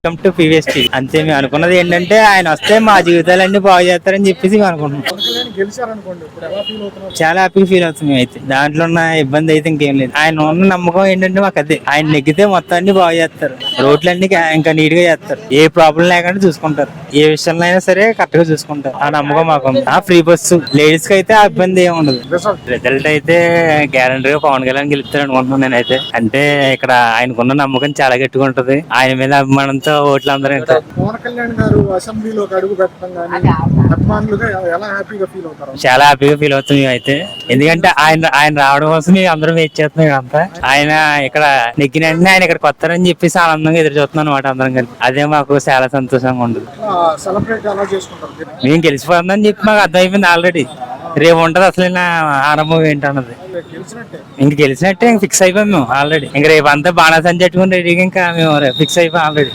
Welcome to PVS TV. అంతే మేము అనుకున్నది ఏంటంటే ఆయన వస్తే మా జీవితాలన్నీ బాగు చేస్తారని చెప్పేసి మేము అనుకుంటున్నాం. చాలా హ్యాపీ ఫీల్ అవుతుంది అయితే. దాంట్లో ఉన్న ఇబ్బంది అయితే ఇంకేం లేదు. ఆయన ఉన్న నమ్మకం ఏంటంటే మాకు అదే, ఆయన నెగ్గితే మొత్తం అన్ని బాగు చేస్తారు, రోడ్లన్నీ ఇంకా నీట్ గా చేస్తారు, ఏ ప్రాబ్లం లేకుండా చూసుకుంటారు, ఏ విషయంలో అయినా సరే కరెక్ట్ గా చూసుకుంటారు. ఆ నమ్మకం మాకు ఉంది. ఆ ఫ్రీ బస్సు లేడీస్ కి అయితే ఆ ఇబ్బంది ఏమి ఉండదు. రిజల్ట్ అయితే గ్యారంటీగా పవన్ కళ్యాణ్ గెలుస్తాడు అనుకుంటున్నాను నేనైతే. అంటే ఇక్కడ ఆయనకున్న నమ్మకం చాలా గట్టిగా ఉంటది. ఆయన మీద అభిమానంతో ఓట్లు అందరూ పవన్ కళ్యాణ్ గారు అసెంబ్లీలోకి అడుగు పెట్టడం కానీ అభిమానులుగా ఎలా హ్యాపీగా ఫీల్ అవుతారు? చాలా హ్యాపీగా ఫీల్ అవుతుంది అయితే. ఎందుకంటే ఆయన రావడం కోసం మేము అందరం వెయిట్ చేస్తున్నాం. అంతా ఆయన ఇక్కడ నెగ్గిన వెంటనే ఆయన ఇక్కడ కొత్తారని చెప్పేసి ఆనందంగా ఎదురు చూస్తున్నాం అనమాట అందరం కలిసి. అదే మాకు చాలా సంతోషంగా ఉంటుంది. సెలబ్రేట్ ఎలా చేసుకుంటారు? మేము గెలిచిపోతుందని చెప్పి మాకు అర్థం అయిపోయింది ఆల్రెడీ. రేపు ఉంటది అసలు ఆరంభం ఏంటన్నది. ఇంక గెలిచినట్టే, ఇంక ఫిక్స్ అయిపోయాం మేము ఆల్రెడీ. ఇంక రేపు అంతా బాణాసంచి పెట్టుకుని రెడీగా ఇంకా మేము ఫిక్స్ అయిపోయాం ఆల్రెడీ.